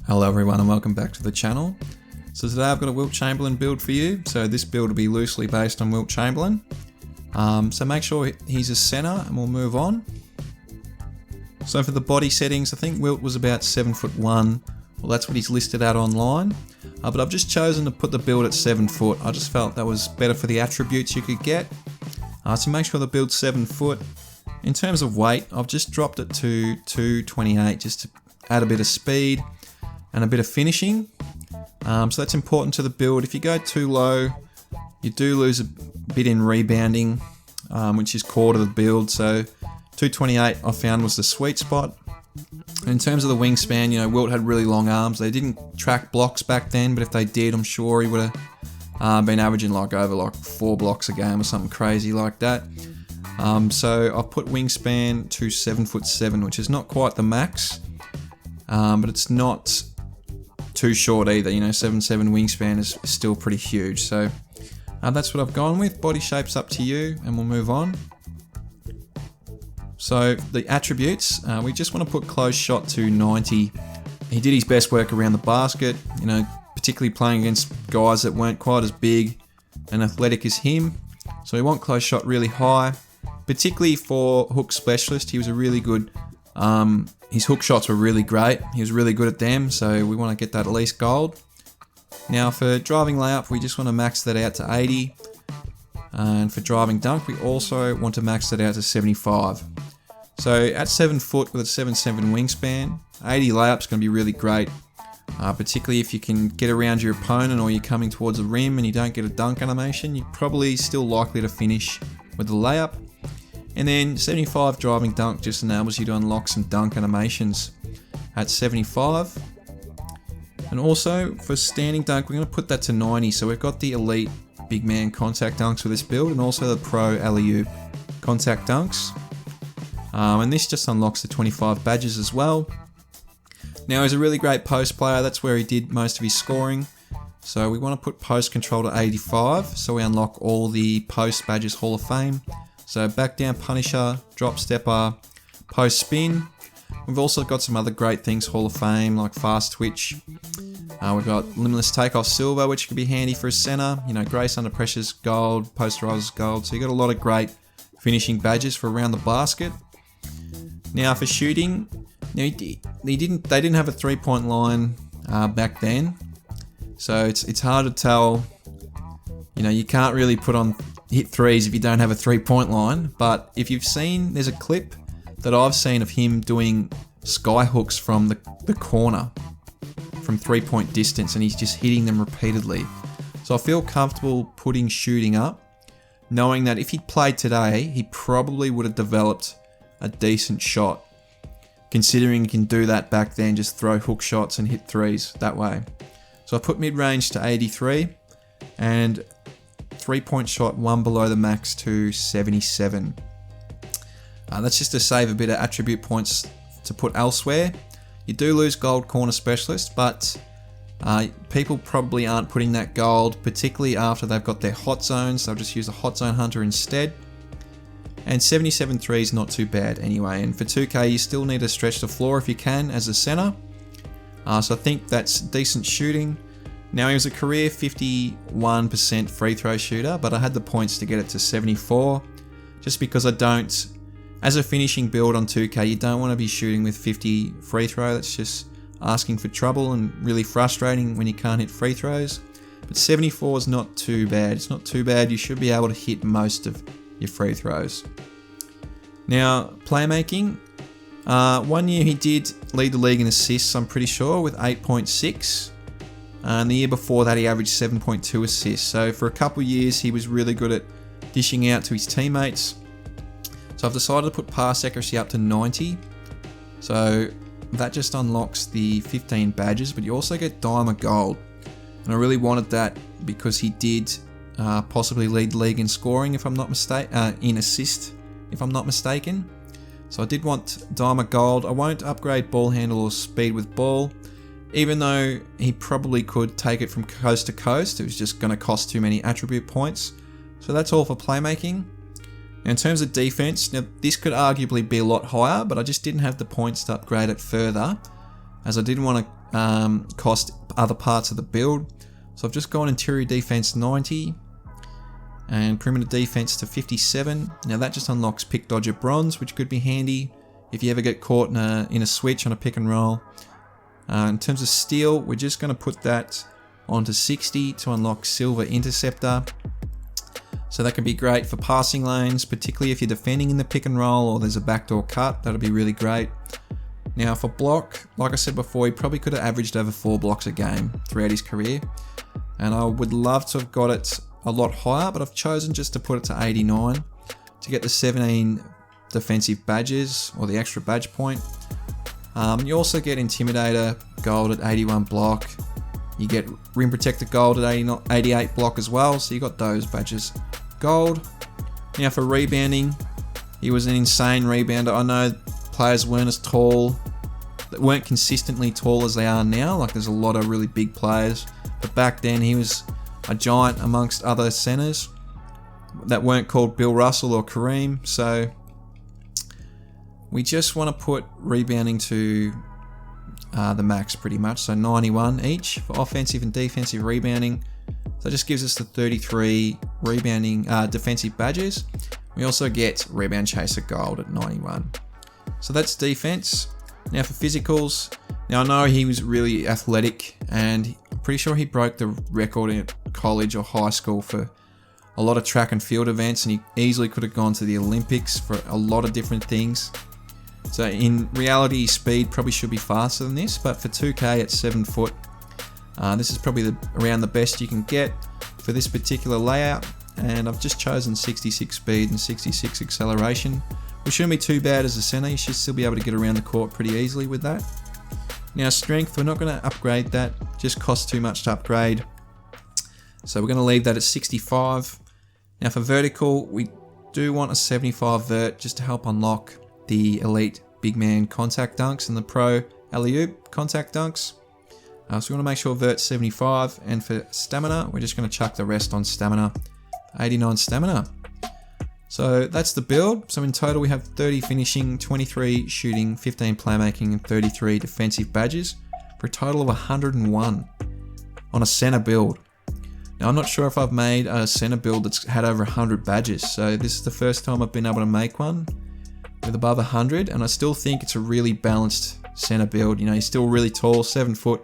Hello everyone and welcome back to the channel. So today I've got a Wilt Chamberlain build for you. So this build will be loosely based on Wilt Chamberlain. So make sure he's a center and we'll move on. So for the body settings, I think Wilt was about 7'1". Well, that's what he's listed out online. But I've just chosen to put the build at 7 foot. I just felt that was better for the attributes you could get. So make sure the build's 7 foot. In terms of weight, I've just dropped it to 228 just to add a bit of speed and a bit of finishing. So that's important to the build. If you go too low, you do lose a bit in rebounding, which is core to the build. So 228 I found was the sweet spot. In terms of the wingspan, you know, Wilt had really long arms. They didn't track blocks back then, but if they did, I'm sure he would have been averaging over 4 blocks a game or something crazy like that. So I've put wingspan to 7'7", which is not quite the max, but it's not too short either. You know, 7'7" wingspan is still pretty huge. So that's what I've gone with. Body shape's up to you, and we'll move on. So the attributes, we just want to put close shot to 90. He did his best work around the basket, you know, particularly playing against guys that weren't quite as big and athletic as him. So we want close shot really high, particularly for hook specialist. He was a really good, his hook shots were really great. He was really good at them, so we want to get that at least gold. Now for driving layup, we just want to max that out to 80. And for driving dunk, we also want to max that out to 75. So at 7 foot with a 7'7" wingspan, 80 layup's going to be really great. Particularly if you can get around your opponent or you're coming towards the rim and you don't get a dunk animation, you're probably still likely to finish with the layup. And then 75 driving dunk just enables you to unlock some dunk animations at 75. And also for standing dunk, we're going to put that to 90. So we've got the elite big man contact dunks for this build and also the pro alley-oop contact dunks. And this just unlocks the 25 badges as well. Now he's a really great post player. That's where he did most of his scoring. So we want to put post control to 85. So we unlock all the post badges Hall of Fame. So back down punisher, drop stepper, post spin. We've also got some other great things Hall of Fame like fast twitch. We've got limitless takeoff silver, which could be handy for a center. You know, grace under pressure's gold, posterizer's gold. So you got a lot of great finishing badges for around the basket. Now for shooting, they didn't have a 3-point line back then. So it's hard to tell. You know, you can't really hit threes if you don't have a 3-point line. But if you've seen, there's a clip that I've seen of him doing sky hooks from the corner from 3-point distance, and he's just hitting them repeatedly. So I feel comfortable putting shooting up, knowing that if he'd played today, he probably would have developed a decent shot, considering he can do that back then, just throw hook shots and hit threes that way. So I put mid-range to 83 and 3-point shot one below the max to 77. That's just to save a bit of attribute points to put elsewhere. You do lose gold corner specialist, but people probably aren't putting that gold, particularly after they've got their hot zones. They'll just use a hot zone hunter instead. And 77.3 is not too bad anyway. And for 2K, you still need to stretch the floor if you can as a center. So I think that's decent shooting. Now he was a career 51% free throw shooter, but I had the points to get it to 74, just because I don't. As a finishing build on 2K, you don't want to be shooting with 50 free throw. That's just asking for trouble and really frustrating when you can't hit free throws. But 74 is not too bad. It's not too bad. You should be able to hit most of your free throws. Now, playmaking. 1 year he did lead the league in assists, I'm pretty sure, with 8.6. And the year before that, he averaged 7.2 assists. So for a couple of years, he was really good at dishing out to his teammates. So I've decided to put pass accuracy up to 90. So that just unlocks the 15 badges, but you also get diamond gold. And I really wanted that because he did possibly lead the league in scoring, if I'm not mistaken, in assist, if I'm not mistaken. So I did want diamond gold. I won't upgrade ball handle or speed with ball, even though he probably could take it from coast to coast. It was just going to cost too many attribute points. So that's all for playmaking. Now in terms of defense, now this could arguably be a lot higher, but I just didn't have the points to upgrade it further, as I didn't want to cost other parts of the build. So I've just gone interior defense 90 and perimeter defense to 57. Now that just unlocks pick dodger bronze, which could be handy if you ever get caught in a switch on a pick and roll. In terms of steel, we're just going to put that onto 60 to unlock silver interceptor. So that can be great for passing lanes, particularly if you're defending in the pick and roll or there's a backdoor cut. That'll be really great. Now for block, like I said before, he probably could have averaged over 4 blocks a game throughout his career. And I would love to have got it a lot higher, but I've chosen just to put it to 89 to get the 17 defensive badges or the extra badge point. You also get Intimidator gold at 81 block. You get Rim Protector gold at 88 block as well, so you got those badges gold. Now for rebounding, he was an insane rebounder. I know players weren't as tall, weren't consistently tall as they are now. Like there's a lot of really big players, but back then he was a giant amongst other centers that weren't called Bill Russell or Kareem. So we just want to put rebounding to the max pretty much, so 91 each for offensive and defensive rebounding. So it just gives us the 33 rebounding defensive badges. We also get rebound chaser gold at 91. So that's defense. Now for physicals, now I know he was really athletic and I'm pretty sure he broke the record in college or high school for a lot of track and field events, and he easily could have gone to the Olympics for a lot of different things. So in reality, speed probably should be faster than this, but for 2K at 7 foot, this is probably around the best you can get for this particular layout. And I've just chosen 66 speed and 66 acceleration, which shouldn't be too bad as a center. You should still be able to get around the court pretty easily with that. Now strength, we're not going to upgrade that, just costs too much to upgrade. So we're going to leave that at 65. Now for vertical, we do want a 75 vert just to help unlock the elite big man contact dunks and the pro alley-oop contact dunks. So we want to make sure vert's 75, and for stamina, we're just going to chuck the rest on stamina, 89 stamina. So that's the build. So in total, we have 30 finishing, 23 shooting, 15 playmaking, and 33 defensive badges for a total of 101 on a center build. Now I'm not sure if I've made a center build that's had over 100 badges, so this is the first time I've been able to make one with above 100, and I still think it's a really balanced center build. You know, he's still really tall, 7 foot.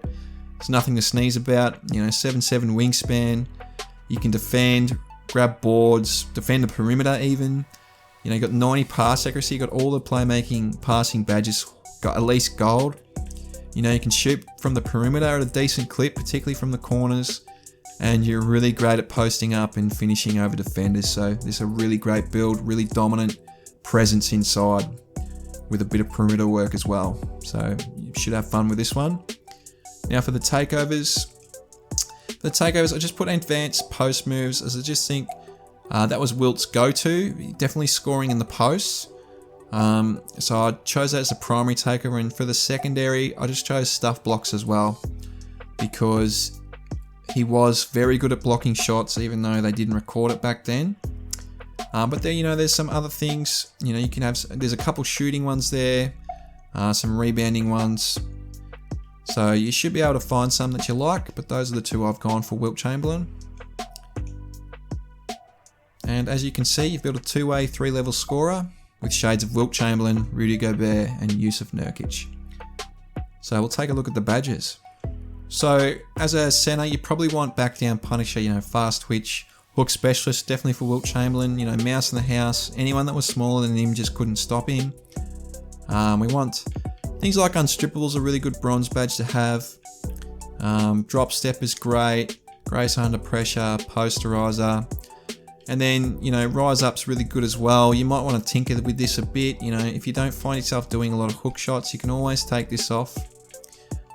It's nothing to sneeze about. You know, 7'7" wingspan. You can defend, grab boards, defend the perimeter even. You know, you got 90 pass accuracy. You got all the playmaking, passing badges. Got at least gold. You know, you can shoot from the perimeter at a decent clip, particularly from the corners. And you're really great at posting up and finishing over defenders. So this is a really great build, really dominant presence inside with a bit of perimeter work as well. So you should have fun with this one. Now for the takeovers. I just put advanced post moves, as I just think that was Wilt's go-to, definitely scoring in the posts. So I chose that as a primary takeover, and for the secondary, I just chose stuff blocks as well, because he was very good at blocking shots, even though they didn't record it back then. But there, you know, there's some other things. You know, you can have, there's a couple shooting ones there, some rebounding ones. So you should be able to find some that you like, but those are the two I've gone for Wilt Chamberlain. And as you can see, you've built a two-way, 3-level scorer with shades of Wilt Chamberlain, Rudy Gobert, and Yusuf Nurkic. So we'll take a look at the badges. So as a center, you probably want back down punisher, you know, fast twitch, hook specialist, definitely for Wilt Chamberlain, you know, mouse in the house, anyone that was smaller than him just couldn't stop him. We want things like unstrippables, a really good bronze badge to have. Drop step is great, grace under pressure, posterizer. And then, you know, rise up's really good as well. You might want to tinker with this a bit. You know, if you don't find yourself doing a lot of hook shots, you can always take this off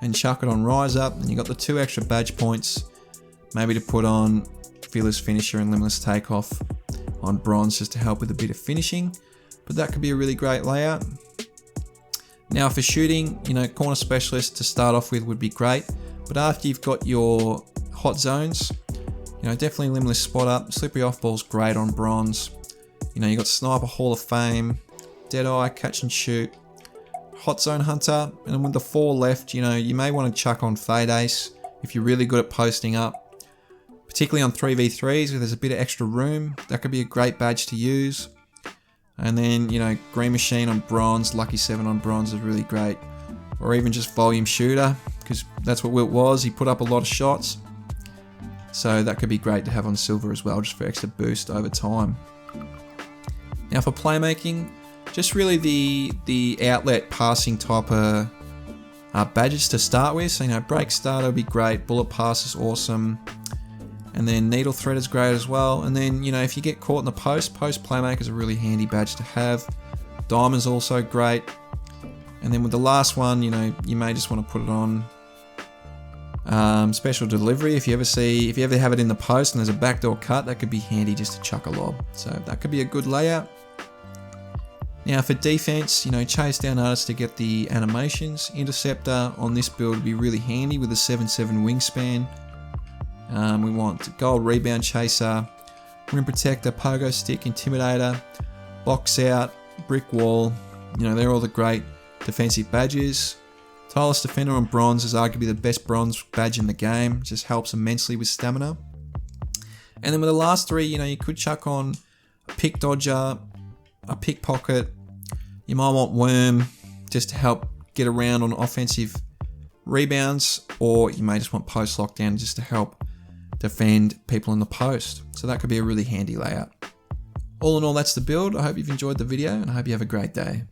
and chuck it on rise up, and you got the 2 extra badge points, maybe to put on fearless finisher and limitless takeoff on bronze, just to help with a bit of finishing. But that could be a really great layout. Now for shooting, you know, corner specialist to start off with would be great, but after you've got your hot zones, you know, definitely limitless spot up. Slippery off ball's great on bronze. You know, you got sniper Hall of Fame, dead eye, catch and shoot, hot zone hunter, and with the 4 left, you know, you may want to chuck on fade ace if you're really good at posting up, particularly on 3v3s where there's a bit of extra room. That could be a great badge to use. And then, you know, green machine on bronze, lucky 7 on bronze is really great. Or even just volume shooter, because that's what Wilt was. He put up a lot of shots. So that could be great to have on silver as well, just for extra boost over time. Now for playmaking, just really the outlet passing type of badges to start with. So, you know, break starter would be great, bullet pass is awesome. And then needle thread is great as well. And then, you know, if you get caught in the post playmaker is a really handy badge to have. Diamond's also great. And then with the last one, you know, you may just want to put it on special delivery. If you ever have it in the post and there's a backdoor cut, that could be handy just to chuck a lob. So that could be a good layout. Now for defense, you know, chase down artists to get the animations. Interceptor on this build would be really handy with a 7/7 wingspan. We want gold rebound chaser, rim protector, pogo stick, intimidator, box out, brick wall. You know, they're all the great defensive badges. Tireless defender on bronze is arguably the best bronze badge in the game. Just helps immensely with stamina. And then with the last 3, you know, you could chuck on a pick dodger, a pickpocket. You might want worm just to help get around on offensive rebounds, or you may just want post lockdown just to help defend people in the post. So that could be a really handy layout. All in all, that's the build. I hope you've enjoyed the video and I hope you have a great day.